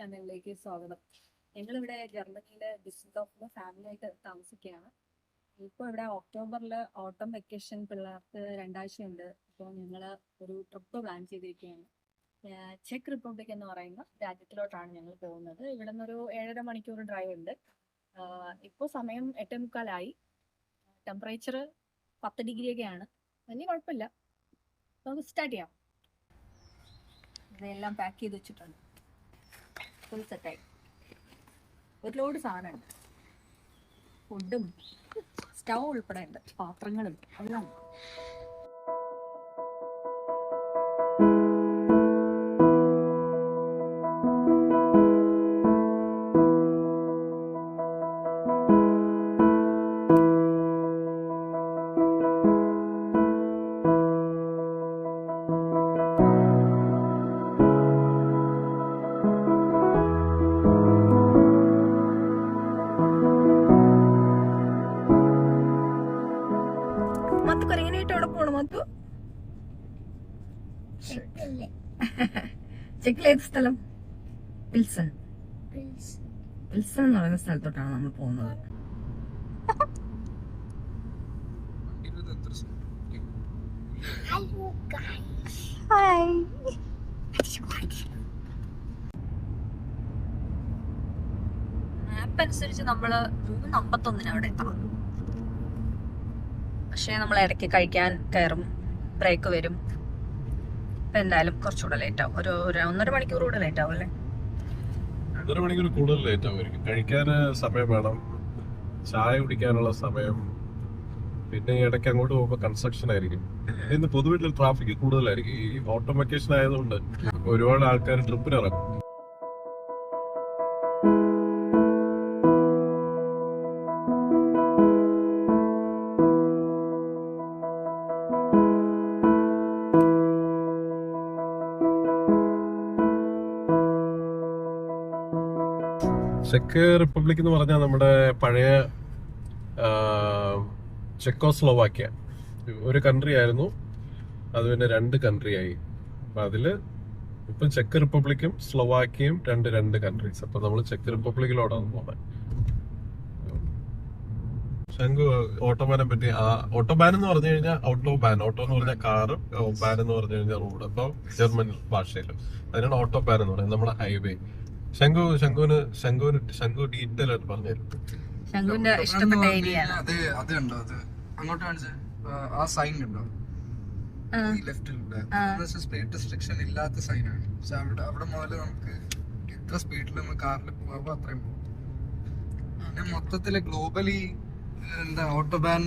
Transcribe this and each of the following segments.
ചാനലിലേക്ക് സ്വാഗതം. ഞങ്ങളിവിടെ ജർമ്മനിയിലെ ഡിസൽഡോർഫിൽ ഫാമിലി ആയിട്ട് താമസിക്കുകയാണ്. ഇപ്പോൾ ഇവിടെ ഒക്ടോബറിൽ ഓട്ടം വെക്കേഷൻ പിള്ളേർക്ക് 2 ആഴ്ചയുണ്ട്. അപ്പോൾ ഞങ്ങൾ ഒരു ട്രിപ്പ് പ്ലാൻ ചെയ്തിരിക്കുകയാണ്. ചെക്ക് റിപ്പബ്ലിക് എന്ന് പറയുന്ന രാജ്യത്തിലോട്ടാണ് ഞങ്ങൾ പോകുന്നത്. ഇവിടെ നിന്നൊരു 7.5 മണിക്കൂർ ഡ്രൈവ് ഉണ്ട്. ഇപ്പോൾ സമയം 8:45. ടെമ്പറേച്ചർ 10 ഡിഗ്രിയൊക്കെയാണ്. വലിയ കുഴപ്പമില്ല. നമുക്ക് സ്റ്റാർട്ട് ചെയ്യാം. ഇതെല്ലാം പാക്ക് ചെയ്ത് വെച്ചിട്ടുണ്ട്. ഫുൾ സെറ്റായി. ഒരു ലോഡ് സാധനമുണ്ട്. ഫുഡും സ്റ്റൗ ഉൾപ്പെടെ ഉണ്ട്, പാത്രങ്ങളും എല്ലാം. ചെക്കിൽ ഏത് സ്ഥലം? പിൽസൺ എന്ന് പറയുന്ന സ്ഥലത്തോട്ടാണ് നമ്മൾ പോകുന്നത്. മാപ്പ് അനുസരിച്ച് നമ്മള് 3:51 അവിടെ എത്തണം. പക്ഷെ നമ്മൾ ഇടയ്ക്ക് കഴിക്കാൻ കയറും, ബ്രേക്ക് വരും. ഇപ്പൊ എന്തായാലും കുറച്ചുകൂടെ ലേറ്റ് ആവും. ഒരു 1.5 മണിക്കൂർ കൂടെ ലേറ്റ് ആവും അല്ലേ? 1.5 മണിക്കൂർ കൂടുതൽ ലേറ്റ് ആവുമായിരിക്കും. കഴിക്കാൻ സമയം വേണം, ചായ കുടിക്കാനുള്ള സമയം, പിന്നെ ഇടയ്ക്ക് അങ്ങോട്ട് പോകുമ്പോൾ കൺസ്ട്രക്ഷൻ ആയിരിക്കും. ഇന്ന് പൊതുവെ ട്രാഫിക് കൂടുതലായിരിക്കും. ഈ ഓട്ടം വെക്കേഷൻ ആയതുകൊണ്ട് ഒരുപാട് ആൾക്കാർ ട്രിപ്പിന് ഇറങ്ങും. ചെക്ക് റിപ്പബ്ലിക് എന്ന് പറഞ്ഞാൽ നമ്മുടെ പഴയ ചെക്കോസ്ലോവാക്യ ഒരു കൺട്രി ആയിരുന്നു. അത് പിന്നെ 2 കൺട്രി ആയി. അപ്പൊ അതില് ഇപ്പം ചെക്ക് റിപ്പബ്ലിക്കും സ്ലോവാക്യയും രണ്ട് കൺട്രീസ്. അപ്പൊ നമ്മൾ ചെക്ക് റിപ്പബ്ലിക്കിലോടാണ് പോകുന്നത്. ശംഖു ഓട്ടോബാനെ പറ്റി, ഓട്ടോബാൻ എന്ന് പറഞ്ഞു കഴിഞ്ഞാൽ ഓട്ടോ എന്ന് പറഞ്ഞാൽ കാറ്, ബാൻ എന്ന് പറഞ്ഞു കഴിഞ്ഞാൽ റോഡ്. അപ്പൊ ജർമ്മൻ ഭാഷയിലും അതിനാണ് ഓട്ടോബാൻ എന്ന് പറയുന്നത്, നമ്മുടെ ഹൈവേ. ശംഖു ഡീറ്റെയിൽ ആയിട്ട് പറഞ്ഞുതരും. ശംഖുവിന്റെ ഇഷ്ടപ്പെട്ട ഏരിയ അത് കണ്ടോ? അത് അങ്ങോട്ട് കാണിച്ച ആ സൈൻ ഉണ്ടോ ലെഫ്റ്റിലുണ്ട്? സ്പീഡ് റെസ്ട്രിക്ഷൻ ഇല്ലാത്ത സൈനാണ്. പക്ഷെ അവിടെ മുതൽ നമുക്ക് എത്ര സ്പീഡിൽ നമ്മൾ കാറിൽ പോകാമോ അത്രയും പോകും. പിന്നെ മൊത്തത്തില് ഗ്ലോബലി എന്താ ഓട്ടോബാൻ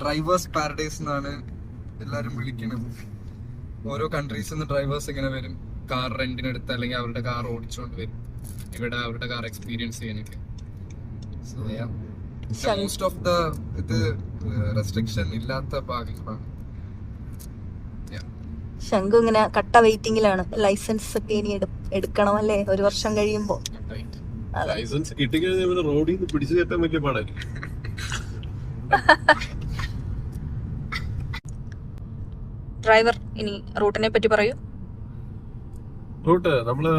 ഡ്രൈവേഴ്സ് പാരഡൈസ് എന്നാണ് എല്ലാരും വിളിക്കുന്നത്. ഓരോ കൺട്രീസിൽ നിന്ന് ഡ്രൈവേഴ്സ് ഇങ്ങനെ വരും, കാർ റെന്റിനെടുത്ത് അല്ലെങ്കിൽ അവരുടെ കാർ ഓടിച്ചുകൊണ്ട് വരും ഇവിടെ അവരുടെ കാർ എക്സ്പീരിയൻസ് ചെയ്യാനൊക്കെ. മോസ്റ്റ് ഓഫ് ദ ഇത് റെസ്ട്രിക്ഷൻ ഇല്ലാത്ത ഭാഗങ്ങളാണ്. ശംഖു ഇങ്ങനെ കട്ട വെയിറ്റിംഗിലാണ്. ലൈസൻസ് ഒക്കെ ഇനി എടുക്കണം അല്ലേ, 1 വർഷം കഴിയുമ്പോ. ലൈസൻസ് കിട്ടിക്കഴിഞ്ഞാൽ റോഡിൽ നിന്ന് പിടിച്ചു കയറ്റാൻ വലിയ പാടായിരിക്കും. ഡ്രൈവർ ഇനി റൂട്ടിനെ പറ്റി പറയൂ. റൂട്ട് നമ്മള്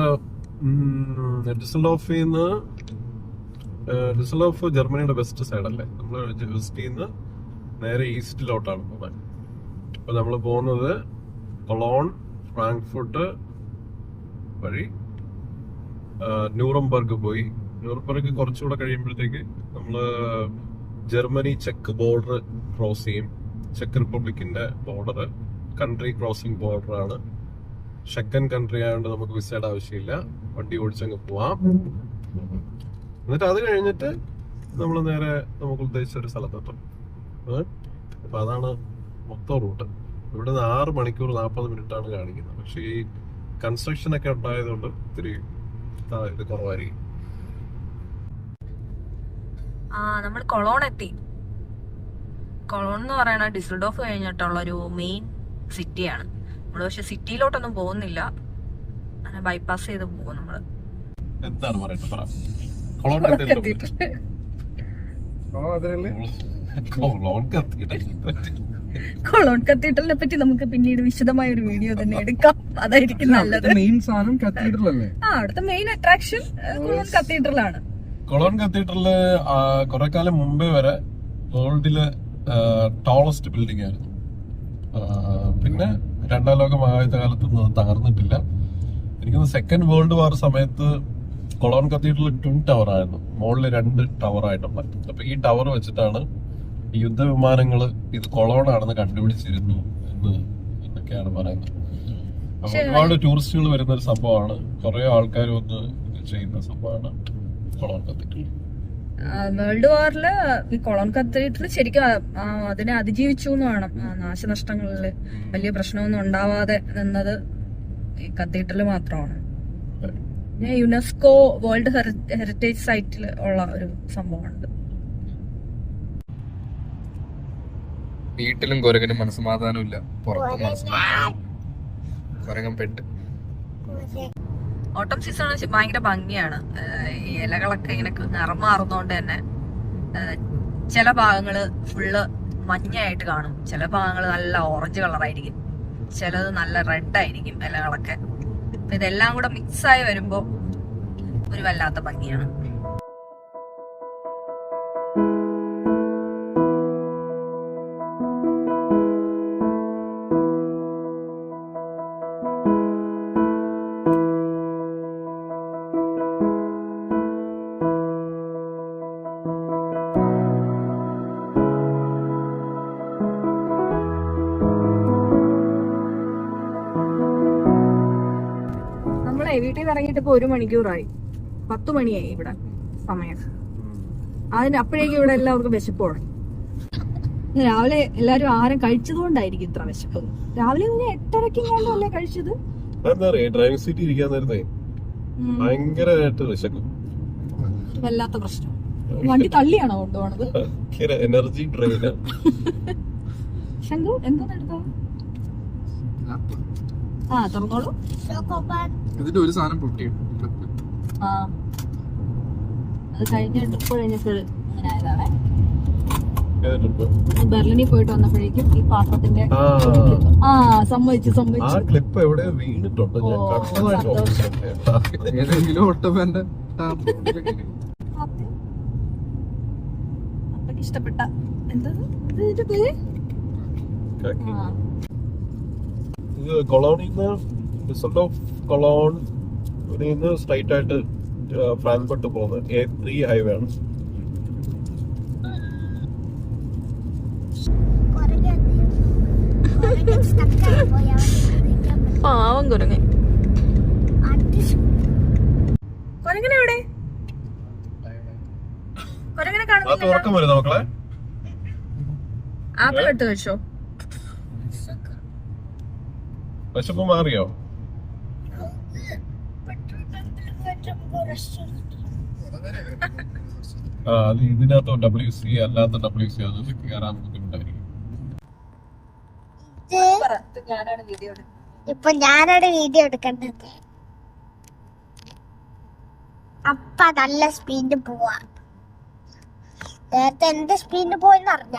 ഡിസൽഡോർഫ് ജർമ്മനിയുടെ വെസ്റ്റ് സൈഡ് അല്ലേ. നമ്മള് വെസ്റ്റിൽ നിന്ന് നേരെ ഈസ്റ്റിലോട്ടാണ് പോകുന്നത്. അപ്പൊ നമ്മള് പോകുന്നത് കൊളോൺ, ഫ്രാങ്ക്ഫർട്ട് വഴി ന്യൂറംബർഗ് പോയി. ന്യൂറംബർഗ് കുറച്ചുകൂടെ കഴിയുമ്പോഴത്തേക്ക് നമ്മള് ജർമ്മനി ചെക്ക് ബോർഡർ ക്രോസ് ചെയ്യും. ചെക്ക് റിപ്പബ്ലിക്കിന്റെ ബോർഡർ കൺട്രി ക്രോസിംഗ് ബോർഡർ ആണ്. ഷെക്കൻ കൺട്രി ആയതുകൊണ്ട് നമുക്ക് വിസയുടെ ആവശ്യമില്ല, വണ്ടി ഓടിച്ചങ്ങ് പോവാം. എന്നിട്ട് അത് കഴിഞ്ഞിട്ട് നമ്മൾ നേരെ നമുക്ക് ഉദ്ദേശിച്ച ഒരു സ്ഥലത്തെത്തും. അപ്പൊ അതാണ് മൊത്തം റൂട്ട്. ഇവിടെ നിന്ന് 6 മണിക്കൂർ 40 മിനിറ്റാണ് കാണിക്കുന്നത്. പക്ഷെ ഈ കൺസ്ട്രക്ഷൻ ഒക്കെ ഉണ്ടായതുകൊണ്ട് ഇത്തിരി ഇത് കുറവായിരിക്കും. നമ്മൾ കൊളോൺ എത്തി. കൊളോൺ എന്ന് പറയുന്നത് ഡിസൽഡോർഫ് കഴിഞ്ഞിട്ടുള്ള ഒരു മെയിൻ സിറ്റിയാണ്. നമ്മള് പക്ഷെ സിറ്റിയിലോട്ടൊന്നും പോകുന്നില്ല, ബൈപ്പാസ് ചെയ്ത് പോകും നമ്മള്. എന്താണ് പറയുന്നത്? കൊളോൺ കത്തീഡ്രലിനെ പറ്റി നമുക്ക് പിന്നീട് വിശദമായ ഒരു വീഡിയോ തന്നെ എടുക്കാം. അതായിരിക്കും നല്ലത്. മെയിൻ സാധനം കത്തീഡ്രൽ അല്ലേ? അവിടുത്തെ മെയിൻ അട്രാക്ഷൻ കൊളോൺ കത്തീഡ്രൽ ആണ്. കൊളോൺ കത്തീഡ്രലില് കുറെ കാലം മുമ്പേ വരെ വേൾഡിലെ ടോളസ്റ്റ് ബിൽഡിംഗ് ആയിരുന്നു. പിന്നെ രണ്ടാം ലോക മഹായുദ്ധ കാലത്തൊന്നും തകർന്നിട്ടില്ല. എനിക്കൊന്ന് സെക്കൻഡ് വേൾഡ് വാർ സമയത്ത് കൊളോൺ കത്തീഡ്രൽ ട്വിൻ ടവർ ആയിരുന്നു, മുകളിൽ 2 ടവർ ആയിട്ടുള്ള. അപ്പൊ ഈ ടവർ വെച്ചിട്ടാണ് ഈ യുദ്ധവിമാനങ്ങള് ഇത് കൊളോൺ ആണെന്ന് കണ്ടുപിടിച്ചിരുന്നു എന്നൊക്കെയാണ് പറയുന്നത്. അപ്പൊ ഒരുപാട് ടൂറിസ്റ്റുകൾ വരുന്ന ഒരു സംഭവമാണ്, കുറെ ആൾക്കാർ വന്ന് ഇത് ചെയ്യുന്ന സംഭവമാണ് കൊളോൺ കത്തീഡ്രൽ. വേൾഡ് വാറില് ഈ കൊളോൺ കത്തീഡ്രൽ ശരിക്കും അതിനെ അതിജീവിച്ചു എന്ന് വേണം. നാശനഷ്ടങ്ങളില് വലിയ പ്രശ്നമൊന്നും ഉണ്ടാവാതെ നിന്നത് ഈ കത്തീഡ്രൽ മാത്രമാണ്. യുനെസ്കോ വേൾഡ് ഹെറിറ്റേജ് സൈറ്റിൽ ഉള്ള ഒരു സംഭവമുണ്ട്. വീട്ടിലും കുരങ്ങനും മനസ്സമാധാനം ഇല്ല, പുറത്തും മനസ്സമാധാനം. കുരങ്ങൻ പെട്ട്. ഓട്ടം സീസൺ ഭയങ്കര ഭംഗിയാണ്. ഈ ഇലകളൊക്കെ ഇങ്ങനെ നിറം മാറുന്നോണ്ട് തന്നെ ചില ഭാഗങ്ങള് ഫുള്ള് മഞ്ഞയായിട്ട് കാണും, ചില ഭാഗങ്ങള് നല്ല ഓറഞ്ച് കളറായിരിക്കും, ചിലത് നല്ല റെഡ് ആയിരിക്കും ഇലകളൊക്കെ. അപ്പൊ ഇതെല്ലാം കൂടെ മിക്സ് ആയി വരുമ്പോ ഒരു വല്ലാത്ത ഭംഗിയാണ്. വീട്ടിൽ നിന്ന് ഇറങ്ങിയിട്ട് ഇപ്പൊ 1 മണിക്കൂറായി, 10 മണിയായി ഇവിടെ സമയം. അപ്പോഴേക്കും ഇവിടെ എല്ലാവർക്കും വിശപ്പ് തുടങ്ങി. രാവിലെ എല്ലാരും ആരും കഴിച്ചതുകൊണ്ടായിരിക്കും ഇത്ര വിശപ്പ്. രാവിലെ 8:30 അല്ലേ കഴിച്ചത്. ഡ്രൈവിംഗ് സീറ്റ് ഇരിക്കാൻ നേരത്തെ ഭയങ്കരമായിട്ട് വിശക്കും. വല്ലാത്ത പ്രശ്നം. വണ്ടി തള്ളിയാണോ കൊണ്ടുപോണത്? Energy drain. ശങ്കു എന്താ എടുത്തോ? തുറന്നോളൂ. ഇതിന്റെ ഒരു സാധനം പൊട്ടിയിട്ടു. അത് കഴിഞ്ഞ ട്രിപ്പ് കഴിഞ്ഞപ്പോൾ ഇങ്ങനെ ആയതാണേ. ബെർലിനിൽ പോയിട്ട് വന്നപ്പോഴേക്കും ഈ പാത്രത്തിന്റെ സമ്മതിച്ചു. ക്ലിപ്പ് എവിടെയോ വീണിട്ടുണ്ട്. ഏതെങ്കിലും ഓട്ടോമാന്റെ ഇഷ്ടപ്പെട്ട എന്താ പേര്? കൊളോണിന്ന് റിസൾട്ട് ഓഫ് കൊളോൺ സ്ട്രൈറ്റ് ആയിട്ട് ഫ്രാങ്ക്ഫർട്ട് പോകുന്നത് A3 ഹൈവേ ആണ്. പാവം കുരങ്ങൻ. കുരങ്ങനെവിടെ? കുരങ്ങനെ ഉറക്കം വരുന്ന മക്കളെ. ആപ്പിൾ എടുത്ത് വെച്ചോ. വിശപ്പ് മാറിയോ? അത് ഇതിനകത്തോ WC അല്ലാത്ത WC അത് കയറാൻ ബുദ്ധിമുട്ടായിരിക്കും. ഇപ്പൊ ഞാനാണ് വീഡിയോ എടുക്കേണ്ടത്. അപ്പ നല്ല സ്പീഡ് പോവാ. നേരത്തെ എന്ത് സ്പീഡ് പോയെന്ന് അറിഞ്ഞ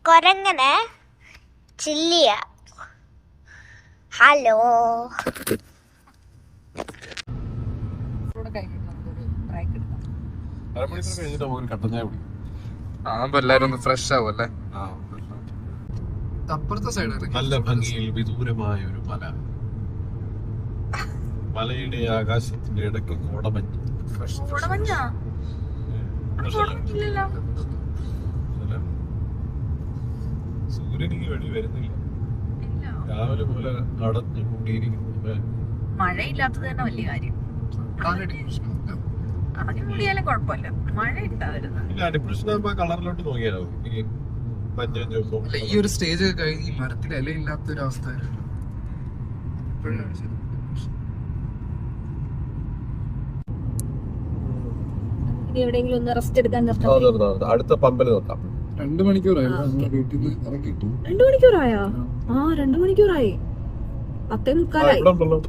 കൊരങ്ങനെ ചില്ലിയ. ഹലോ അരമണിക്കൂർ കഴിഞ്ഞിട്ട് നമുക്ക് കട്ടൻ ചായ കുടിക്കും. ആകുമ്പോ എല്ലാരും ഒന്ന് ഫ്രഷ് ആവും അല്ലേ. അപ്പുറത്തെ സൈഡ് നല്ല ഭംഗിയിൽ വിദൂരമായ ഒരു മല, മലയുടെ ആകാശത്തിന്റെ ഇടയ്ക്ക് കോടമഞ്ഞ്. സൂര്യനിക്ക് വെളി വരുന്നില്ല, രാവിലെ പോലെ അടഞ്ഞു കൂട്ടിയിരിക്കുന്നു. മഴയില്ലാത്തത് തന്നെ വലിയ കാര്യം. അടഞ്ഞു കൂടിയാലും കുഴപ്പമില്ല, മഴ ഇട്ടാ ഡിപ്രഷനാകുമ്പോ കളറിലോട്ട് നോക്കിയാലോ ഈ മഞ്ഞ ചോപ്പും. ഈ ഒരു സ്റ്റേജ് ഒക്കെ കഴിഞ്ഞ് ഈ മരത്തിൽ ഇലയില്ലാത്ത ഒരു അവസ്ഥ. എവിടെയെങ്കിലും ഒന്ന് റെസ്റ്റ് എടുക്കാൻ അടുത്ത പമ്പല് നോക്കാം. 2 മണിക്കൂറായി വീട്ടിൽ നിന്ന് ഇറങ്ങിയിട്ടു. 2 മണിക്കൂറായോ? 2 മണിക്കൂറായി. 10:45.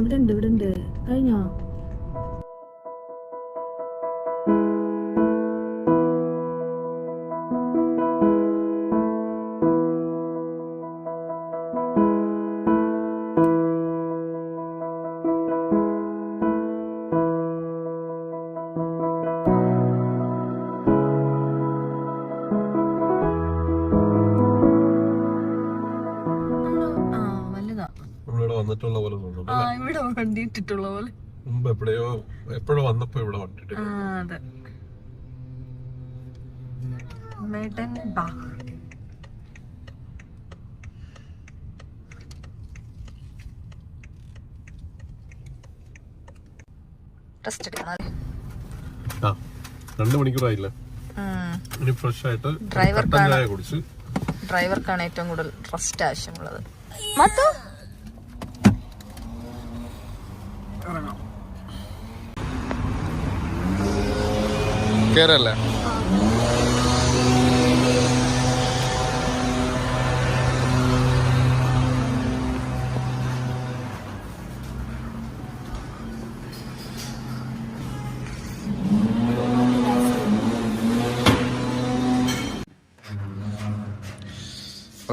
ഇവിടെ ഉണ്ട് കഴിഞ്ഞോ? വണ്ടി ഇട്ടിട്ടുള്ള പോലെ. മുമ്പ് എപ്പോഴോ വന്നപ്പോ ഇവിടെ വന്നിട്ട്. അതെ. മെഡൻ ബാഗ്. റെസ്റ്റ് എടുക്കണം. 2 മണിക്കൂറായില്ല. ഇനി ഫ്രഷ് ആയിട്ട് ഡ്രൈവർക്കാണ് കുടിച്ച് ഡ്രൈവർക്കാണ് ഏറ്റവും കൂടുതൽ റെസ്റ്റ് ആവശ്യമുള്ളത്. മൊത്തം കേരള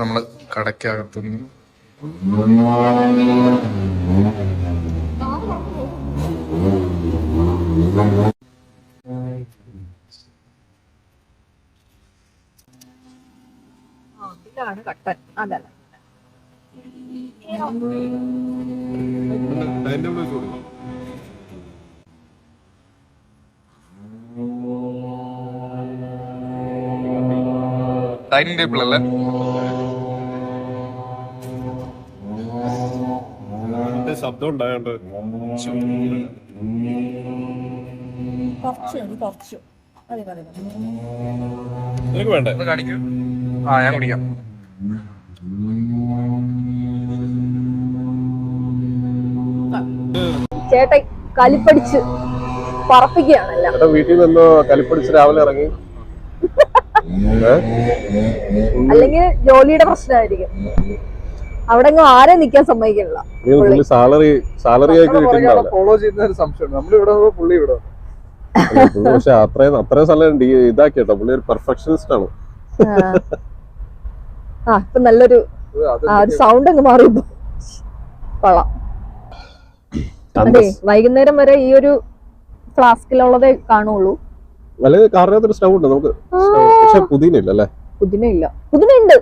നമ്മള് കടക്കകത്തുനിന്ന് ഇതാണ് കട്ടൻ. അതല്ല ഡൈനിങ് ടേബിൾ അല്ലേ? ശബ്ദം ഉണ്ടായോണ്ട് നിനക്ക് വേണ്ടേ? കാണിക്കൂ. ഞാൻ കുടിക്കാം. ചേട്ടൻ കലിപ്പടിച്ച് പറപ്പിക്കുകയാണല്ലോ. ചേട്ടാ വീട്ടിൽ നിന്നോ കലിപ്പടിച്ച് രാവിലെ ഇറങ്ങി. അല്ലെങ്കിൽ ജോലിയുടെ പ്രശ്നമായിരിക്കും. അവിടെ ആരെ നിക്കാൻ സമ്മതിക്കണില്ല. സാലറി ആയിട്ട് കിട്ടിയിട്ടുണ്ടാവില്ല. ഫോളോ ചെയ്യുന്ന ഒരു സംശയം. നമ്മളിവിടെ പുള്ളി ഇവിടെ. പക്ഷെ അത്രയും സ്ഥലം ഇതാക്കി കേട്ടോ. പുള്ളി ഒരു പെർഫെക്ഷനിസ്റ്റ് ആണ്. ഇപ്പൊ നല്ലൊരു സൗണ്ട് അങ്ങ് മാറി. കൊള്ളാം. അതെ, വൈകുന്നേരം വരെ ഈ ഒരു ഫ്ലാസ്കിലുള്ളതേ കാണുള്ളൂ. അല്ലെങ്കിൽ കാറിനകത്തൊരു സ്റ്റൗ ഉണ്ട് നമുക്ക്. പക്ഷെ പുതിന അല്ലേ? പുതിന ഉണ്ട്.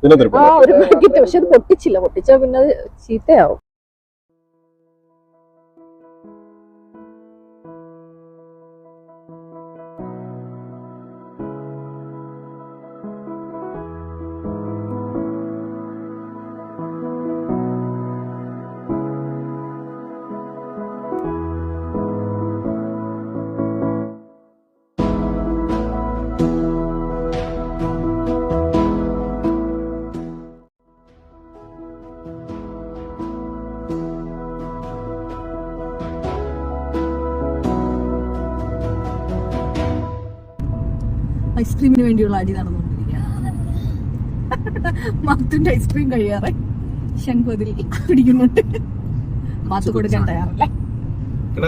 ഒരു പാക്കറ്റ്. പക്ഷെ അത് പൊട്ടിച്ചില്ല. പൊട്ടിച്ചാ പിന്നെ അത് ചീത്തയാവും. ഐസ്ക്രീമിന് വേണ്ടിയുള്ള അടി നടന്നുകൊണ്ടിരിക്കുകയാണ്. മാത്തുന്റെ ഐസ്ക്രീം കഴിയാറെ ശങ്കുതിൽ പിടിക്കുന്നുണ്ട്. മാത്ത് കൊടുക്കാൻ തയ്യാറല്ലേ?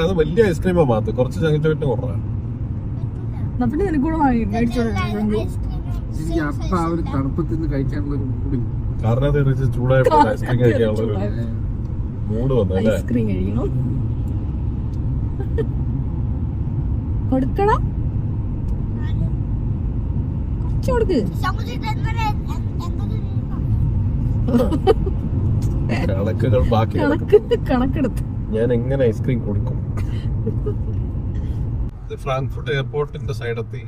അത് വലിയ ഐസ്ക്രീമാ മാത്ത്. കുറച്ച് ചങ്ങിട്ട് കുറവാ. പിന്നെ നിനക്കൂടെ മേടിച്ചോളൂ. എനിക്ക് അപ്പൊ ആ ഒരു തണുപ്പത്തിൽ നിന്ന് കഴിക്കാനുള്ള ഒരു മൂടി. കാറിനകത്ത് ചൂടായപ്പോ ഐസ്ക്രീം കഴിക്കാനുള്ള ഒരു മൂഡ് വന്നല്ലേ? ഐസ്ക്രീം കഴിക്കണം. കൊടുക്കണം. കൊടുക്ക്. കണക്കുകൾ ബാക്കി കണക്കെടുത്ത് ഞാൻ എങ്ങനെ ഐസ്ക്രീം കൊടുക്കും? ഫ്രാങ്ക്ഫർട്ട് എയർപോർട്ടിന്റെ സൈഡെത്തി.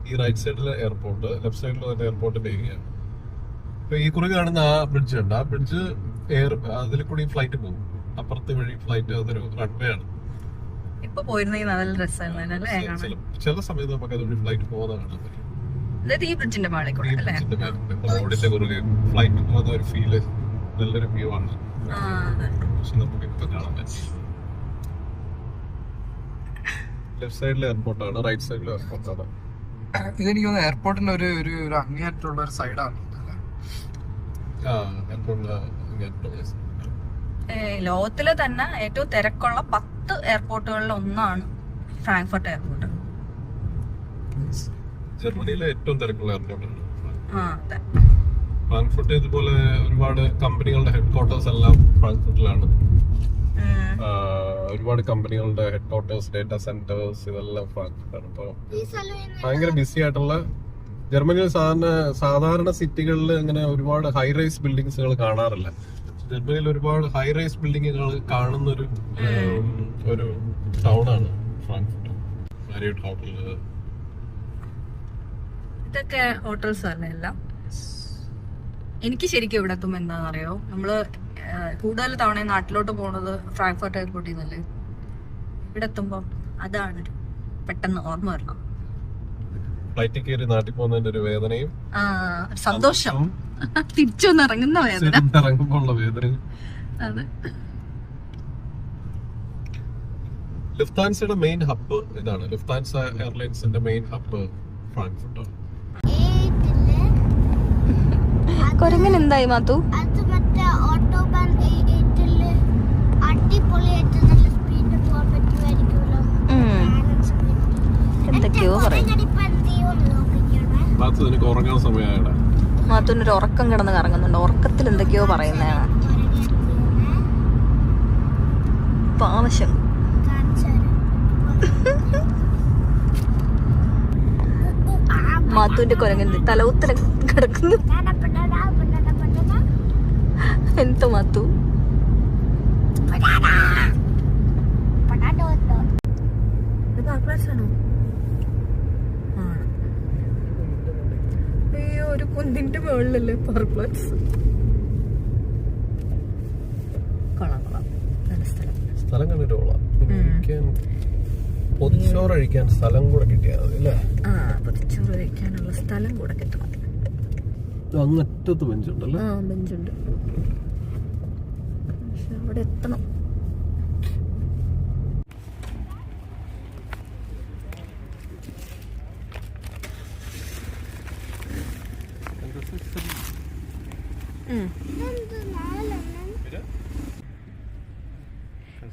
ഈ റൈറ്റ് സൈഡിലെ എയർപോർട്ട്, ലെഫ്റ്റ് സൈഡിൽ തന്നെ എയർപോർട്ടിന്റെ ഏരിയ. അപ്പൊ ഈ കുറി കാണുന്ന ആ ബ്രിഡ്ജ് ഉണ്ട്. ആ ബ്രിഡ്ജ് അതിൽ കൂടി ഫ്ലൈറ്റ് പോകും. അപ്പുറത്തെ വഴി ഫ്ലൈറ്റ് അതൊരു റൺവേ ആണ്. ഇപ്പൊ പോയിരുന്നെങ്കിൽ നല്ല രസമായിരുന്നല്ലേ? ചില സമയത്ത് നമുക്ക് അതുവഴി ഫ്ലൈറ്റ് പോകുന്ന കാണാൻ പറ്റും. ഈ ബ്രിഡ്ജിന്റെ മേളിൽ കൂടെ അല്ലേ? റോഡിന്റെ കുറുകെ ഫ്ലൈറ്റ് പോകുന്ന ഒരു ഫീല് നല്ലൊരു വ്യൂ ആണ്. പക്ഷെ നമുക്ക് ഇപ്പൊ കാണാൻ പറ്റും. ലെഫ്റ്റ് സൈഡിലെ എയർപോർട്ടാണ്, റൈറ്റ് സൈഡിലെ എയർപോർട്ടാണ്. ഇതെനിക്ക് തോന്നുന്നു എയർപോർട്ടിന്റെ ഒരു അങ്ങേയറ്റുള്ള ഒരു സൈഡാണ്. ലോകത്തിലെ തന്നെ ഏറ്റവും തിരക്കുള്ള 10 എയർപോർട്ടുകളിൽ ഒന്നാണ് ഫ്രാങ്ക്ഫർട്ട് എയർപോർട്ട്. ജർമ്മനിയിലെ ഏറ്റവും തിരക്കുള്ള എയർപോർട്ടാണ് ഫ്രാങ്ക്ഫർട്ട്. ഇതുപോലെ ഒരുപാട് കമ്പനികളുടെ ഹെഡ് ക്വാർട്ടേഴ്സ് എല്ലാം ഫ്രാങ്ക്ഫർട്ടിലാണ്. ഒരുപാട് കമ്പനികളുടെ ഹെഡ് ക്വാർട്ടേഴ്സ്, ഡേറ്റാ സെന്റേഴ്സ് ഇതെല്ലാം ഫ്രാങ്ക്ഫർട്ടാണ്. അപ്പൊ ഭയങ്കര ബിസി ആയിട്ടുള്ള ജർമ്മനിയിൽ സാധാരണ സിറ്റികളിൽ അങ്ങനെ ഒരുപാട് ഹൈ റൈസ് ബിൽഡിങ്സുകൾ കാണാറില്ല. ജർമ്മനിയിൽ ഒരുപാട് ഹൈ റൈസ് ബിൽഡിങ്ങുകൾ കാണുന്ന ഒരു ടൗൺ ആണ് ഫ്രാങ്ക്ഫർട്ട്. മാരിയറ്റ് ഹോട്ടൽ, ഇതൊക്കെ ഹോട്ടൽസ് തന്നെ എല്ലാം. എനിക്ക് ശരിക്കും ഇവിടെ എത്തുമ്പോ എന്താണെന്നറിയോ, നമ്മള് കൂടുതൽ തവണ നാട്ടിലോട്ട് പോണത് ഫ്രാങ്ക്ഫർട്ട് എയർപോർട്ടിൽ നിന്നല്ലേ. ഇവിടെ എത്തുമ്പോ അതാണ് പെട്ടെന്ന് ഓർമ്മ വരണം. ഫ്ലൈറ്റിൽ കയറി നാട്ടിൽ പോകുന്നതിന്റെ ഒരു വേദനയും സന്തോഷം, തിരിച്ചൊന്ന് ഇറങ്ങുന്ന വേദന, ഇറങ്ങുമ്പോഴുള്ള വേദനയും. അതെ. ലുഫ്താൻസയുടെ മെയിൻ ഹബ്ബ് ഇതാണ്. ലുഫ്താൻസ എയർലൈൻസിന്റെ മെയിൻ ഹബ്ബ് ഫ്രാങ്ക്ഫർട്ടാണ്. കൊരങ്ങൻ എന്തായി മാത്തു? അത് മറ്റേ ഓട്ടോബാൻ എയ്റ്റില് അടിപൊളിയായിട്ട് നല്ല സ്പീഡിൽ പോകാൻ പറ്റുമായിരിക്കുമല്ലോ. എന്തൊക്കെയോ പറയും. മാത്തു നിനക്ക് ഉറങ്ങാൻ സമയമായടാ. മാത്തുവിനൊരു ഉറക്കം കിടന്ന് കറങ്ങുന്നുണ്ട്. ഉറക്കത്തിൽ എന്തൊക്കെയോ പറയുന്നതാണ്. പാവശം. മാത്തുവിന്റെ കുരങ്ങൻ തലവുത്തര കിടക്കുന്നു. എന്ത് മാത്തു? അയ്യോ, ഒരു കുന്നിന്റെ മുകളിലല്ലേ പാർക്ക്പ്ലേസ്. കൊള്ളാം കൊള്ളാം, നല്ല സ്ഥലം. സ്ഥലം കണ്ടിട്ട് കൊള്ളാം. പൊതിച്ചോറ് കഴിക്കാൻ സ്ഥലം കൂടെ കിട്ടിയാൽ മതി അല്ലേ? ആ, പൊതിച്ചോറ് കഴിക്കാനുള്ള സ്ഥലം കൂടെ കിട്ടണം. അങ്ങ് അറ്റത്ത് ബെഞ്ചുണ്ടല്ലോ. ആ, ബെഞ്ചുണ്ട്. പക്ഷെ അവിടെ എത്തണം.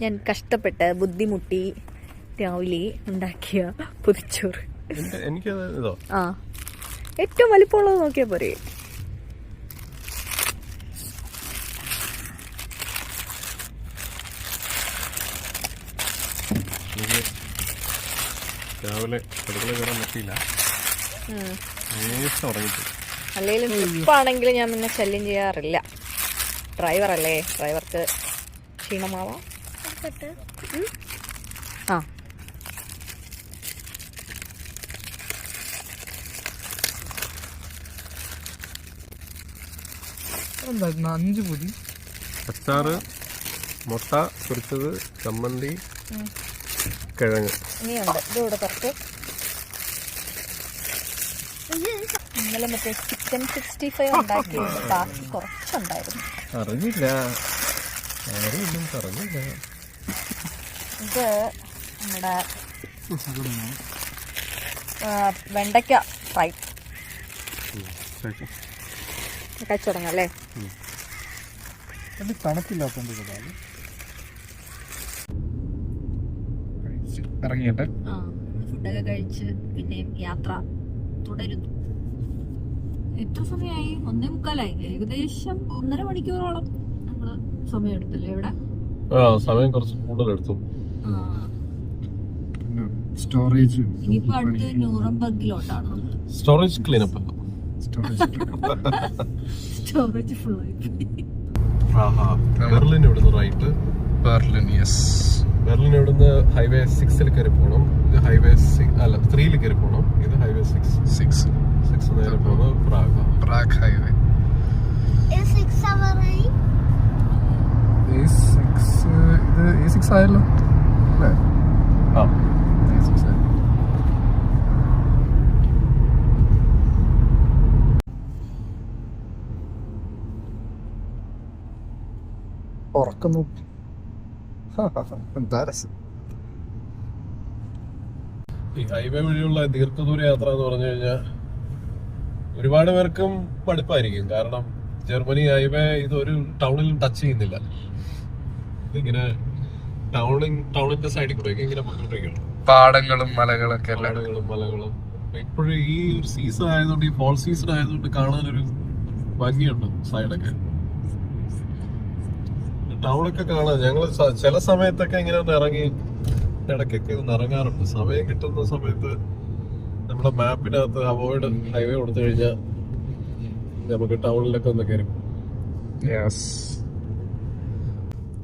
ഞാൻ കഷ്ടപ്പെട്ട് ബുദ്ധിമുട്ടി രാവിലെ ഉണ്ടാക്കിയ പൊതിച്ചോറ്. ആ, ഏറ്റവും വലിപ്പമുള്ളത് നോക്കിയാ പോരെ. രാവിലെ കയറാൻ പറ്റിയില്ല. അല്ലെങ്കിലും ട്രിപ്പാണെങ്കിൽ ഞാൻ പിന്നെ ശല്യം ചെയ്യാറില്ല. ഡ്രൈവറല്ലേ, ഡ്രൈവർക്ക് ക്ഷീണമാവാം. ആ, എന്തായിരുന്നു 5 പൊതി? അച്ചാറ്, മുട്ട പൊരിച്ചത്, ചമ്മന്തി, കിഴങ്ങ്. ഇനിയുണ്ട്. ഇതുകൂടെ കുറച്ച്. ഇന്നലെ മറ്റേ ചിക്കൻ 65 ഉണ്ടാക്കിയത് ബാക്കി കുറച്ചുണ്ടായിരുന്നു. അറിഞ്ഞില്ല, ആരും പറഞ്ഞില്ല. ഇത് നമ്മുടെ വെണ്ടയ്ക്ക ഫ്രൈ. കഴിച്ചു തുടങ്ങാം അല്ലേ? തണുപ്പില്ലാത്തോണ്ട് ഇറങ്ങിയിട്ട് ഫുഡൊക്കെ കഴിച്ച് പിന്നെയും യാത്ര തുടരുന്നു. എത്ര സമയമായി? 1:45. ഏകദേശം 1.5 മണിക്കൂറോളം നമ്മള് സമയം എടുത്തില്ലേ ഇവിടെ? സമയം കുറച്ച് കൂടുതലെടുത്തു. സ്റ്റോറേജ് ഇനിയിപ്പോ അടുത്ത് ന്യൂറംബർഗിലോട്ടാണ് നമ്മള്. Storage cleanup. സ്റ്റോറേജ് ഫുൾ ആയി. ബെർലിൻ ഇവിടുന്ന് റൈറ്റ്. Berlin, yes. ബെർലിൻ ഇവിടുന്ന് ഹൈവേ 6 കയറി പോകണം. ഇത് ഹൈവേ 3 കയറി പോകണം. ഇത് ഹൈവേ 6 നേരെ പോകുന്നത് പ്രാഗ് ഹൈവേ. ഇത് A6 ആയല്ലോ അല്ലേ? ആ, A6 ആയി. ഉറക്കുന്നു. എന്താ രസം. ഈ ഹൈവേ വഴിയുള്ള ദീർഘദൂര യാത്ര എന്ന് പറഞ്ഞു കഴിഞ്ഞാൽ ഒരുപാട് പേർക്കും മടുപ്പായിരിക്കും. കാരണം ജർമ്മനി ഹൈവേ ഇതൊരു ടൗണിലും ടച്ച് ചെയ്യുന്നില്ല. ഇതിങ്ങനെ ടൗണിന്റെ സൈഡിൽ കൂടെ ഇങ്ങനെ പോയിക്കൊണ്ടിരിക്കണം. പാടങ്ങളും മലകളൊക്കെ മലകളും ഇപ്പോഴും ഈ ഒരു സീസൺ ആയതുകൊണ്ട്, ഈ ഫോൾ സീസൺ ആയതുകൊണ്ട് കാണാനൊരു ഭംഗിയുണ്ട് സൈഡൊക്കെ. ടൗണൊക്കെ കാണാൻ ഞങ്ങള് ചില സമയത്തൊക്കെ ഇങ്ങനെ ഒന്ന് ഇറങ്ങി ഇടയ്ക്കൊക്കെ ഒന്ന് ഇറങ്ങാറുണ്ട്. സമയം കിട്ടുന്ന സമയത്ത് നമ്മുടെ മാപ്പിനകത്ത് അവോയ്ഡ് ഹൈവേ കൊടുത്തു കഴിഞ്ഞാൽ നമുക്ക് ടൗണിലൊക്കെ ഒന്ന് കയറി.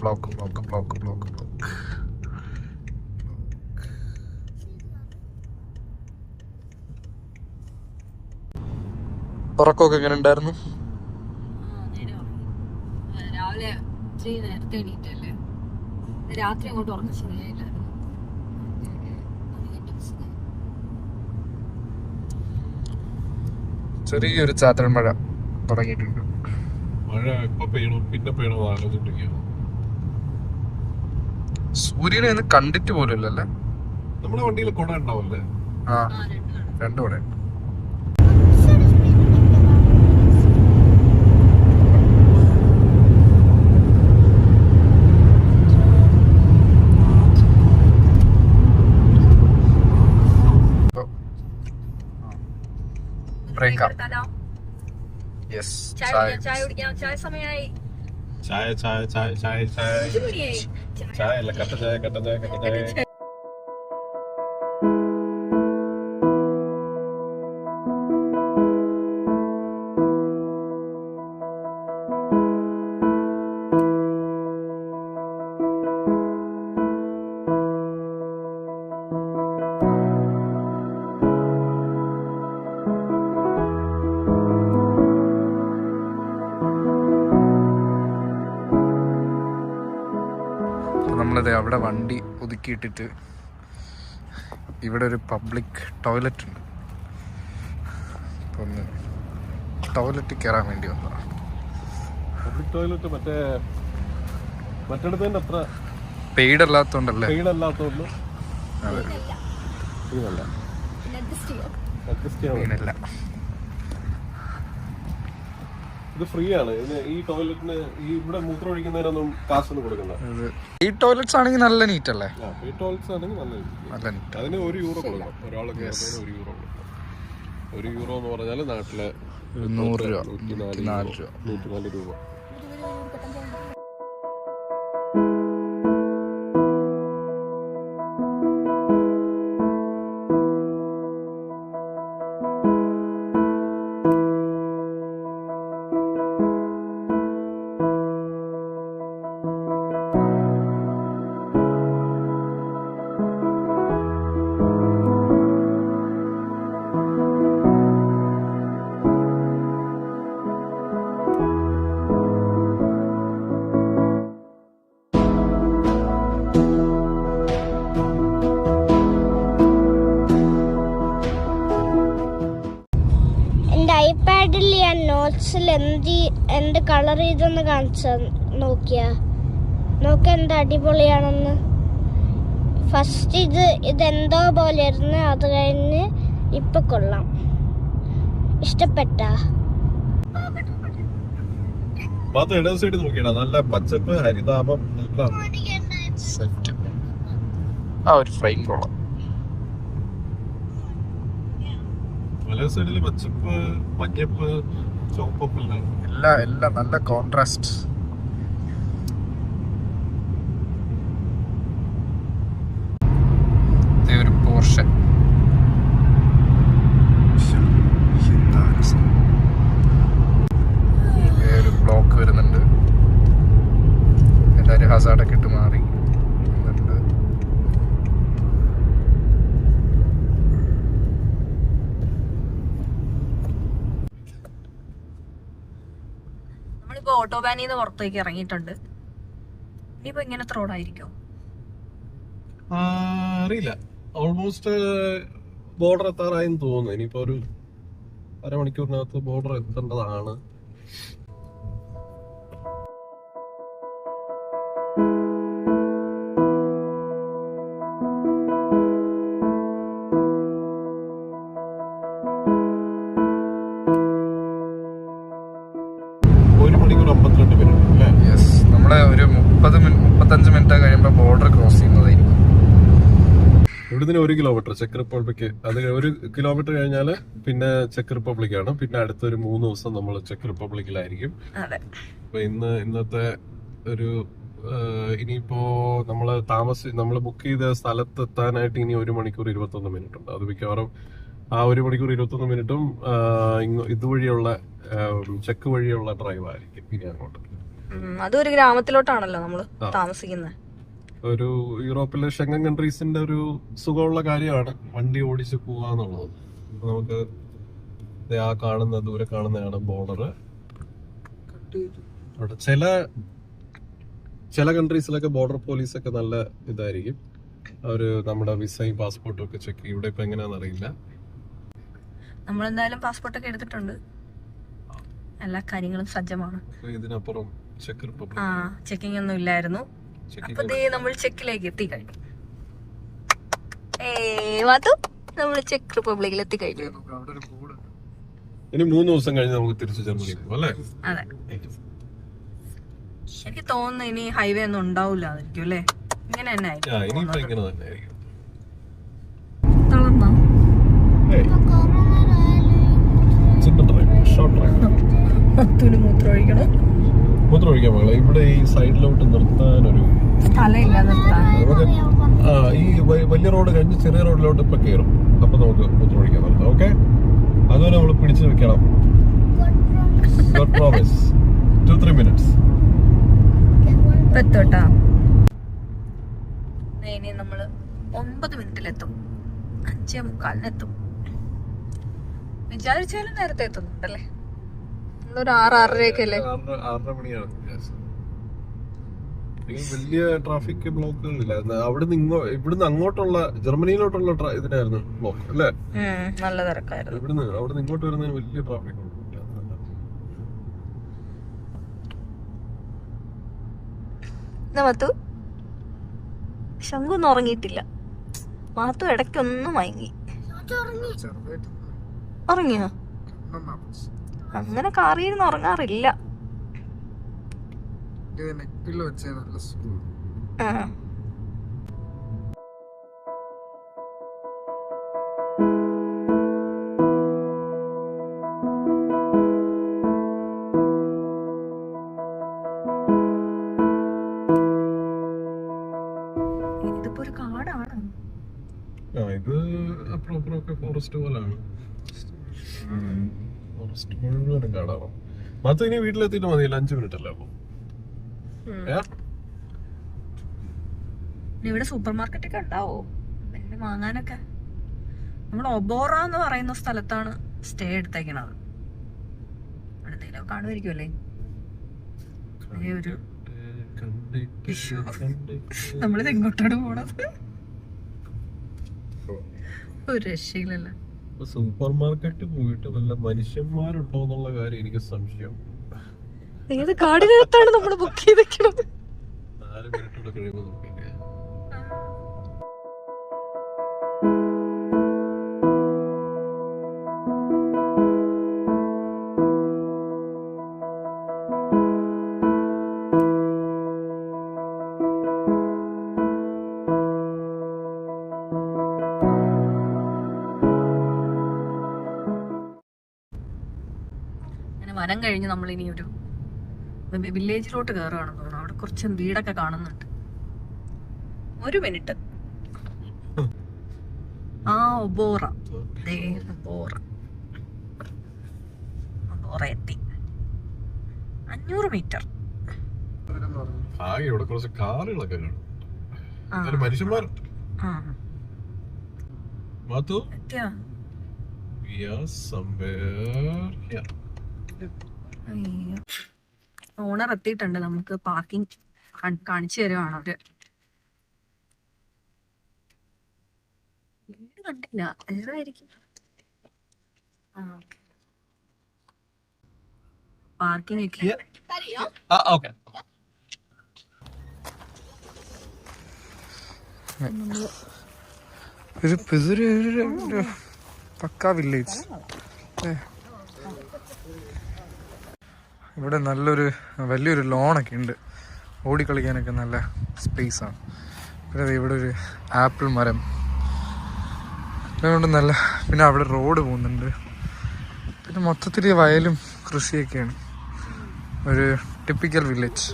Block block block block block. ഉറക്കമൊക്കെ എങ്ങനെ ഉണ്ടായിരുന്നു? രാവിലെ ഇത്തിരി നേരത്തെ എണീറ്റല്ലേ, രാത്രി അങ്ങോട്ട് ഉറക്കം ശരിയായില്ലായിരുന്നു. ചെറിയൊരു ചാറ്റൽ മഴ തുടങ്ങിയിട്ടുണ്ട്. മഴ എപ്പോ പെയ്യണോ പിന്നെ പെയ്യണോ ആലോചിച്ചിരിക്കുകയാണ്. സൂര്യനെ ഒന്ന് കണ്ടിട്ട് പോലും ഇല്ലല്ലേ. നമ്മുടെ വണ്ടിയിൽ കുട ഉണ്ടാവല്ലേ? ആ, രണ്ടും കൂടെ. ചായ കുടിക്കാം. ചായ സമയമായി. ചായ ചായ ചായ ചായ ചായ ചായ അല്ല, കട്ട ചായ കട്ട ചായ കട്ട ചായ. നമ്മളിത് അവിടെ വണ്ടി ഒതുക്കിയിട്ടിട്ട് ഇവിടെ ഒരു പബ്ലിക് ടോയ്ലറ്റ് ഉണ്ട്. ഒന്ന് ടോയ്ലറ്റിൽ കയറാൻ വേണ്ടി വന്നതാണ്. പബ്ലിക് ടോയ്ലറ്റ് മറ്റിടത്തിന്റെ അത്ര പെയ്ഡ് അല്ലാത്തോണ്ടല്ലേ? പെയ്ഡല്ലാത്തോണ്ട് അതെ, ഇതല്ല അഡ്ജസ്റ്റ് ചെയ്യാൻ. പെയ്ഡല്ല. ഇത് ഫ്രീ ആണ്. ഈ ടോയ്ലറ്റിന് ഇവിടെ മൂത്രം ഒഴിക്കുന്നതിനൊന്നും കാശൊന്നും കൊടുക്കണ്ട. ഈ ടോയ്ലറ്റ്സ് ആണെങ്കിൽ നല്ല നീറ്റ് അല്ലേ? ഈ ടോയ്ലറ്റ്സ് ആണെങ്കിൽ നല്ല നീറ്റ്. അതിന് €1 കൊടുക്കണം. ഒരാൾ കയറുന്നതിന് €1 കൊടുക്കണം. €1 എന്ന് പറഞ്ഞാൽ നാട്ടിലെ 100 രൂപ, 104 രൂപ. എൻ്റെ ഐപാഡിൽ ഞാൻ നോട്ട്സിൽ എന്ത് കളർ ചെയ്തെന്ന് കാണിച്ച നോക്കിയ എന്താ അടിപൊളിയാണെന്ന്. ഫസ്റ്റ് ഇതെന്തോ പോലെ ഇരുന്ന്, അത് കഴിഞ്ഞ് ഇപ്പൊ കൊള്ളാം. ഇഷ്ടപ്പെട്ട ഇടത് സൈഡ് നോക്കിയാ നല്ല പച്ചപ്പ്, ഹരിതാപം. ആ ഒരു ഫ്രെയിം കൊള്ളാം. വലത് സൈഡില് പച്ചപ്പ്, മഞ്ഞപ്പ്, ചുവപ്പൊക്കെ എല്ലാം നല്ല കോൺട്രാസ്റ്റ്. ഒരു പോർഷൻ ഒരു ബ്ലോക്ക് വരുന്നുണ്ട്. എല്ലാവരും ഹസാർഡൊക്കെ ഇട്ട് മാറി വരുന്നുണ്ട്. നമ്മളിപ്പോ ഓട്ടോബാനിൽ നിന്ന് പുറത്തേക്ക് ഇറങ്ങിയിട്ടുണ്ട്. ഇനിയിപ്പോ ഇങ്ങനത്തെ റോഡായിരിക്കും അറിയില്ല. ഓൾമോസ്റ്റ് ബോർഡർ എത്താറായെന്ന് തോന്നുന്നു. ഇനിയിപ്പോ ഒരു അരമണിക്കൂറിനകത്ത് ബോർഡർ എത്തേണ്ടതാണ്. നമ്മളെ ഒരു 35 മിനിറ്റ് കഴിയുമ്പോൾ ബോർഡർ ക്രോസ് ചെയ്യുന്നതായിരിക്കും. ഇവിടുന്ന് 1 കിലോമീറ്റർ ചെക്ക് റിപ്പബ്ലിക്. അത് 1 കിലോമീറ്റർ കഴിഞ്ഞാല് പിന്നെ ചെക്ക് റിപ്പബ്ലിക് ആണ്. പിന്നെ അടുത്തൊരു 3 ദിവസം നമ്മൾ ചെക്ക് റിപ്പബ്ലിക്കിലായിരിക്കും. അപ്പൊ ഇന്നത്തെ ഒരു ഇനിയിപ്പോ നമ്മള് ബുക്ക് ചെയ്ത സ്ഥലത്ത് എത്താനായിട്ട് ഇനി 1 മണിക്കൂർ 21 മിനിറ്റ് ഉണ്ട്. അത് മിക്കവാറും ആ 1 മണിക്കൂർ 21 മിനിറ്റും ഇതുവഴിയുള്ള ചെക്ക് വഴിയുള്ള ഡ്രൈവ് ആയിരിക്കും ഇനി അങ്ങോട്ട്. അതൊരു ഗ്രാമത്തിലോട്ടാണല്ലോ നമ്മള് ആ. താമസിക്കുന്നത്. ഒരു യൂറോപ്പിലെ ഷെങ്കൻ കൺട്രീസിന്റെ ഒരു സുഖമുള്ള കാര്യമാണ് വണ്ടി ഓടിച്ച് പോവാന്നുള്ളത്. അപ്പൊ നമുക്ക് ദേ ആ കാണുന്ന ദൂരെ കാണുന്നതാണ് ബോർഡർ. അവിടെ ചില കൺട്രീസിലൊക്കെ ബോർഡർ പോലീസ് ഒക്കെ നല്ല ഇതായിരിക്കും. അവര് നമ്മുടെ വിസയും പാസ്പോർട്ടും ഒക്കെ ചെക്ക് ചെയ്യും. ഇവിടെ ഇപ്പൊ എങ്ങനെയാണെന്ന് അറിയില്ല. നമ്മളെന്തായാലും പാസ്പോർട്ടൊക്കെ എടുത്തിട്ടുണ്ട്, എല്ലാ കാര്യങ്ങളും സജ്ജമാണ്. ഇതിനപ്പുറം ചെക്ക് റിപ്പബ്ലിക് ചെക്കിംഗ് ഒന്നും ഇല്ലായിരുന്നു. അപ്പൊ ദേ നമ്മൾ ചെക്കിലേക്ക് എത്തിക്കഴിഞ്ഞു. നമ്മൾ ചെക്ക് റിപ്പബ്ലിക്കിൽ എത്തിക്കഴിഞ്ഞു. അവിടെ ഒരു ബോർഡ് ഇനി 3 ദിവസം കഴിഞ്ഞ് നമുക്ക് തിരിച്ച് ജർമ്മനി പോകും അല്ലേ? അതെ, എനിക്ക് തോന്നുന്നു ഇനി ഹൈവേ ഒന്നും ഉണ്ടാവില്ല ആയിരിക്കും അല്ലേ? ഇങ്ങനെ തന്നെ ആയിരിക്കും. ഇനിയിപ്പോ ഇങ്ങനെ തന്നെ ആയിരിക്കും. തളർന്നോ? Short drive. മൊത്തം മൂത്രം ഒഴിക്കണം. മൂത്രം ഒഴിക്കാൻ മകളെ ഇവിടെ ഈ സൈഡിലോട്ട് നിർത്താനൊരു സ്ഥലമില്ല നിർത്താൻ. നമുക്ക് ഈ വലിയ റോഡ് കഴിഞ്ഞ് ചെറിയ റോഡിലോട്ട് ഇപ്പൊ കയറും. അപ്പൊ നമുക്ക് മൂത്രം ഒഴിക്കാൻ നിർത്താം. ഓക്കെ, അതുവരെ നമ്മൾ പിടിച്ചു വെക്കണം. God promise. 2-3 minutes. എത്തോട്ടാ. ഇനി നമ്മള് 9 മിനിറ്റിലെത്തും. 5:45 വിചാരിച്ചാലും നേരത്തെ എത്തുന്നുണ്ടല്ലേ? നമ്മളൊരു 6-6:30 അല്ലേ? 6:30 മണിയാണ്. വലിയ ട്രാഫിക് ബ്ലോക്കുകളില്ല. ഇവിടുന്ന് അങ്ങോട്ടുള്ള ജർമ്മനിയിലോട്ടുള്ള ഇതിനായിരുന്നു ബ്ലോക്ക് അല്ലേ? നല്ല തിരക്കായിരുന്നു. അവിടുന്ന് ഇങ്ങോട്ട് വരുന്നതിന് വലിയ ട്രാഫിക് ഉണ്ട്. മത്തു ശംഖൊന്നും ഉറങ്ങിയിട്ടില്ല. മാത്തു ഇടയ്ക്കൊന്നും മയങ്ങി. ചെറുതായിട്ട് ഉറങ്ങിയോ? അങ്ങനെ കാറിയിരുന്ന് ഉറങ്ങാറില്ല. നെക്കിൽ വെച്ചേ നല്ല സുഖം. ഇതിപ്പോ ഒരു കാടാണ്. ഇത് അപ്പുറമൊക്കെ ഫോറസ്റ്റ് പോലാണ്. ഫോറസ്റ്റ് മുഴുവനും കാടാണ്. മാത്രം ഇനി വീട്ടിലെത്തിയിട്ട് മതിയല്ലോ. 5 മിനിറ്റ് അല്ലേ? അപ്പൊ ഇവിടെ സൂപ്പർ മാർക്കറ്റ് ഒക്കെ ഉണ്ടാവോ പിന്നെ വാങ്ങാനൊക്കെ? നമ്മൾ ഒബോറ എന്ന് പറയുന്ന സ്ഥലത്താണ് സ്റ്റേ എടുത്തേക്കണത്. എന്തെങ്കിലും കാണുമായിരിക്കുമല്ലേ? ഒരു നമ്മളിത് എങ്ങോട്ടാണ് പോണത്? ഒരു രക്ഷയില്ലല്ലോ. സൂപ്പർ മാർക്കറ്റ് പോയിട്ട് വല്ല മനുഷ്യന്മാരുണ്ടോ എന്നുള്ള കാര്യം എനിക്ക് സംശയം. ഏത് കാടിനകത്താണ് നമ്മൾ ബുക്ക് ചെയ്തേക്കണത്? 4 മിനിറ്റ് കഴിയുമ്പോൾ നോക്കിക്കേ. വനം കഴിഞ്ഞ് നമ്മൾ ഇനി ഒരു വില്ലേജിലോട്ട് കയറുകയാണെന്ന് തോന്നുന്നു. അവിടെ കുറച്ച് വീടൊക്കെ കാണുന്നുണ്ട്. 1 മിനിറ്റ്. ഒബോറ. ഒബോറ എത്തി. 500 മീറ്റർ. ഇവിടെ കുറച്ച് കാറുകളൊക്കെ കാണും. മനുഷ്യന്മാരുണ്ട്. മാത്തു എത്തിയാ? ഓണർ എത്തിയിട്ടുണ്ട്. നമുക്ക് പാർക്കിംഗ് കാണിച്ചു തരുവാണ് അവര്. വീട് കണ്ടില്ല, വേറെ ആയിരിക്കും. പാർക്കിംഗ് ഒരു പക്കാ വില്ലേജ്. ഇവിടെ വലിയൊരു ലോണൊക്കെ ഉണ്ട്. ഓടിക്കളിക്കാനൊക്കെ നല്ല സ്പേസാണ്. പിന്നെ ഇവിടെ ഒരു ആപ്പിൾ മരം അതുകൊണ്ട് നല്ല. പിന്നെ അവിടെ റോഡ് പോകുന്നുണ്ട്. പിന്നെ മൊത്തത്തിൽ വയലും കൃഷിയൊക്കെയാണ്. ഒരു ടിപ്പിക്കൽ വില്ലേജ്.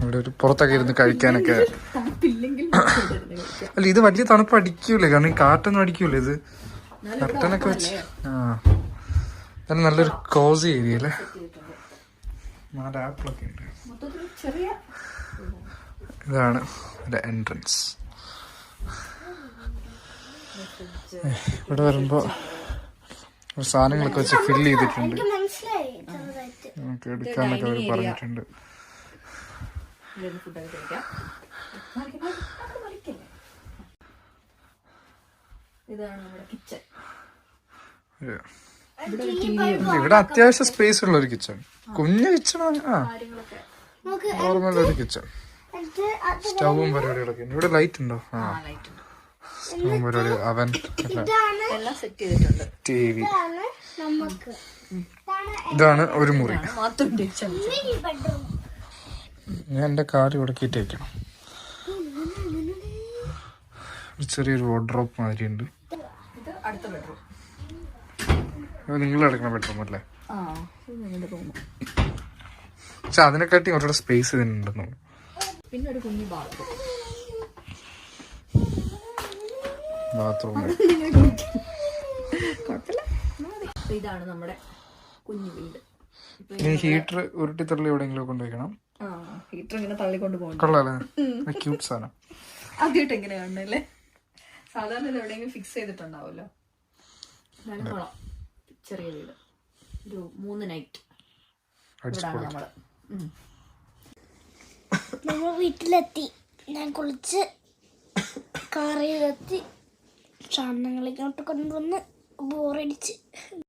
ഇവിടെ ഒരു പുറത്തൊക്കെ ഇരുന്ന് കഴിക്കാനൊക്കെ. അല്ല, ഇത് വലിയ തണുപ്പ് അടിക്കൂലേ, കാരണം ഈ കാറ്റൊന്നും അടിക്കൂലേ. ഇത് കർട്ടനൊക്കെ വെച്ച് അത് നല്ലൊരു കോസി ഏരിയ അല്ലേ? സെറ്റ് ചെയ്തിട്ടുണ്ട്. 4 ആപ്പിളൊക്കെ ഉണ്ട്. മൊത്തത്തിൽ ചെറിയ ഇതാണ് ഒരു എൻട്രൻസ്. ഇവിടെ വരുമ്പോ സാധനങ്ങളൊക്കെ വെച്ച് ഫില്ല് ചെയ്തിട്ടുണ്ട്. മനസ്സിലായി ചെറുതായിട്ട്. നമുക്ക് എടുക്കാനൊക്കെ അവർ പറഞ്ഞിട്ടുണ്ട്. ഫുഡൊക്കെ കഴിക്കാം. ഇതാണ് നമ്മുടെ കിച്ചൺ. ഇവിടെ അത്യാവശ്യം സ്പേസ് ഉള്ള ഒരു കിച്ചൺ, കുഞ്ഞു കിച്ചൺ. കാര്യങ്ങളൊക്കെ നോർമൽ ഒരു കിച്ചൺ. സ്റ്റൗവും പരിപാടികളൊക്കെ ഉണ്ട്. ഇവിടെ ലൈറ്റ് ഉണ്ടോ? ആ, ലൈറ്റ് ഉണ്ട്. സ്റ്റൗവും പരിപാടി, അവൻ, എല്ലാം സെറ്റ് ചെയ്തിട്ടുണ്ട്. TV. നമുക്ക് ഇതാണ് ഒരു മുറി. മാത്രം ബെഡ്റൂം. ഞാൻ എന്റെ കാർ ഇവിടെ കയറ്റി വെക്കണം. ഒരു ചെറിയൊരു വാർഡ്രോബ് മാതിരി ഉണ്ട്. ഇത് അടുത്ത ബെഡ്റൂം. നിങ്ങൾ കിടക്കുന്ന ബെഡ്റൂം അല്ലേ? ആ, ഇത് ഞങ്ങളുടെ റൂം. പക്ഷെ അതിനെക്കാട്ടി കുറച്ചുകൂടെ സ്പേസ് ഇതിനുണ്ടെന്നു. പിന്നെ ഒരു കുഞ്ഞു ബാത്റൂം. കുഴപ്പമില്ല. ഇതാണ് നമ്മുടെ കുഞ്ഞു വീട്. ഈ ഹീറ്റർ ഉരുട്ടി തള്ളി എവിടെയെങ്കിലും കൊണ്ടുവയ്ക്കണം. ആ, ഹീറ്റർ ഇങ്ങനെ തള്ളിക്കൊണ്ട് പോകുന്നു. കൊള്ളാല്ലേ? ക്യൂട്ട് സാധനം. ആദ്യമായിട്ട് എങ്ങനെ കാണണല്ലേ? സാധാരണ ഇത് എവിടെയെങ്കിലും ഫിക്സ് ചെയ്തിട്ടുണ്ടാവുമല്ലോ. ഇതാണ് കുളം. ചെറിയ വീട്. ഒരു 3 നൈറ്റ് ഇവിടാണ് നമ്മള്. നമ്മൾ വീട്ടിലെത്തി. ഞാൻ കുളിച്ച് കാറിലെത്തി. സാധനങ്ങളിങ്ങോട്ട് കൊണ്ടുവന്ന് ബോറടിച്ച്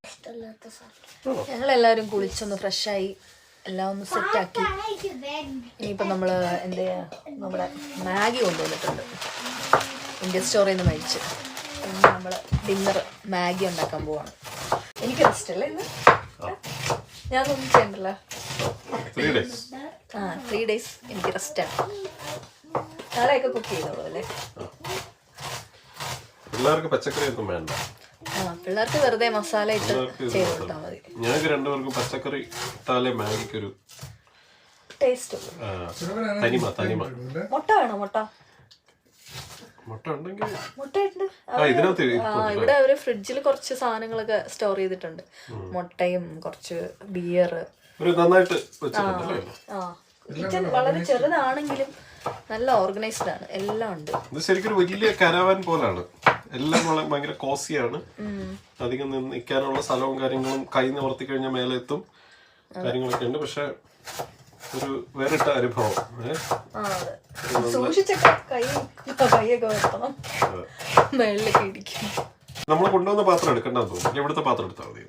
ഇഷ്ടമില്ലാത്ത സാധനം. ഞങ്ങളെല്ലാവരും കുളിച്ചൊന്ന് ഫ്രഷായി എല്ലാം ഒന്ന് സെറ്റാക്കി. ഇനിയിപ്പോൾ നമ്മൾ എന്ത് ചെയ്യാ, നമ്മുടെ മാഗി കൊണ്ടുവന്നിട്ടുണ്ട് ഇന്ത്യൻ സ്റ്റോറിൽ നിന്ന് മേടിച്ച്. ഇനി നമ്മൾ ഡിന്നർ മാഗി ഉണ്ടാക്കാൻ പോവാണ്. എനിക്ക് റെസ്റ്റ് അല്ലേ ഇന്ന്? ഞാനൊന്നും ചെയ്യണ്ടല്ലോ. 3 days. 3 days എനിക്ക് റെസ്റ്റാണ്. നാളെയൊക്കെ കുക്ക് ചെയ്തോളൂ അല്ലേ? പിള്ളേർക്ക് പച്ചക്കറി ഒന്നും വേണ്ട. പിള്ളേർക്ക് വെറുതെ മസാല ഇട്ട് ചെയ്ത് കൊടുത്താൽ മതി. ഞങ്ങൾക്ക് രണ്ടുപേർക്കും പച്ചക്കറി ഇട്ടാലേ മാഗിക്കൊരു ടേസ്റ്റ് ഉള്ളൂ. തനിമ. മുട്ട വേണോ? മുട്ട ഉണ്ടെങ്കിൽ മുട്ടയുണ്ട്. ഇതിനകത്ത് ഇവിടെ അവര് ഫ്രിഡ്ജിൽ കുറച്ച് സാധനങ്ങളൊക്കെ സ്റ്റോർ ചെയ്തിട്ടുണ്ട്. മുട്ടയും കുറച്ച് ബിയർ. ഒരു നന്നായിട്ട് വെച്ചിട്ടുണ്ടല്ലേ? കിച്ചൺ വളരെ ചെറുതാണെങ്കിലും നല്ല ഓർഗനൈസ്ഡ് ആണ്. എല്ലാം ഉണ്ട്. ഇത് ശരിക്കും ഒരു വലിയ കരാവാൻ പോലാണ്. എല്ലാം ഭയങ്കര കോസിയാണ്. അധികം നിൽക്കാനുള്ള സ്ഥലവും കാര്യങ്ങളും കൈ നിവർത്തി കഴിഞ്ഞാൽ മേലെ എത്തും കാര്യങ്ങളൊക്കെ ഉണ്ട്. പക്ഷെ ഒരു വേറിട്ട അനുഭവം. സൂക്ഷിച്ചൊക്കെ കൈയൊക്കെ വെക്കണം, മേളിലൊക്കെ ഇടിക്കും. നമ്മൾ കൊണ്ടുവന്ന പാത്രം എടുക്കണ്ടെന്ന് തോന്നുന്നു. എവിടുത്തെ പാത്രം എടുത്താൽ മതി?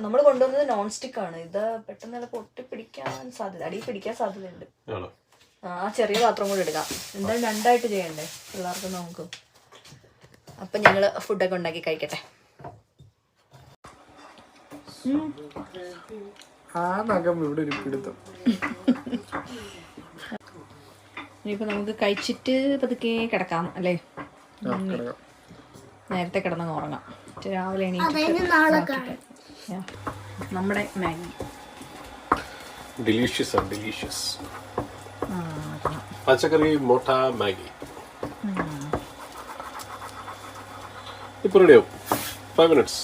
നമ്മൾ കൊണ്ടുവന്നത് നോൺ സ്റ്റിക്ക് ആണ്. ഇത് പെട്ടെന്ന് പൊട്ടി പിടിക്കാൻ സാധ്യത, അടിയിൽ പിടിക്കാൻ സാധ്യതയുണ്ട്. ആ ചെറിയ പാത്രം കൂടി എടുക്കാം. എന്തായാലും 2 ആയിട്ട് ചെയ്യണ്ടേ പിള്ളേർക്ക് നമുക്ക്. അപ്പൊ ഞങ്ങള് ഫുഡൊക്കെ ഉണ്ടാക്കി കഴിക്കട്ടെ. ഇവിടെ ഒരു പിടുത്തം. ഇനിയിപ്പോ നമുക്ക് കഴിച്ചിട്ട് പതുക്കെ കിടക്കാം അല്ലേ? നേരത്തെ കിടന്നങ്ങ് ഉറങ്ങാം. രാവിലെ നമ്മുടെ മാഗി ഡിലീഷ്യസ് പച്ചക്കറി മുട്ട മാഗി ഇപ്പൊ റെഡിയാവും. 5 minutes.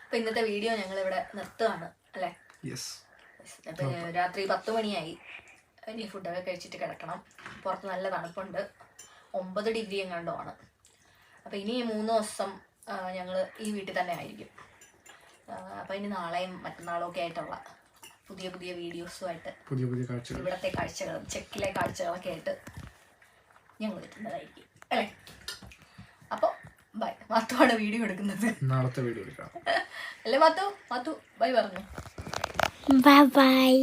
അപ്പൊ ഇന്നത്തെ വീഡിയോ ഞങ്ങൾ ഇവിടെ നിർത്തുകയാണ് അല്ലേ? അപ്പൊ രാത്രി 10 മണിയായി. ഇനി ഫുഡൊക്കെ കഴിച്ചിട്ട് കിടക്കണം. പുറത്ത് നല്ല തണുപ്പുണ്ട്. 9 ഡിഗ്രി എങ്ങാണ്ടോ ആണ്. അപ്പൊ ഇനി 3 ദിവസം ഞങ്ങൾ ഈ വീട്ടിൽ തന്നെ ആയിരിക്കും. അപ്പൊ ഇനി നാളെയും മറ്റന്നാളും ഒക്കെ ആയിട്ടുള്ള പുതിയ പുതിയ വീഡിയോസുമായിട്ട് ഇവിടത്തെ കാഴ്ചകളും ചെക്കിലെ കാഴ്ചകളൊക്കെ ആയിട്ട് ഞങ്ങൾ എത്തുന്നതായിരിക്കും അല്ലേ? അപ്പൊ ബൈ. മാത്തുവാണ് വീഡിയോ എടുക്കുന്നത്. നാളത്തെ വീഡിയോ എടുക്കാം അല്ലേ മാത്തു? ബൈ പറഞ്ഞു. ബൈ.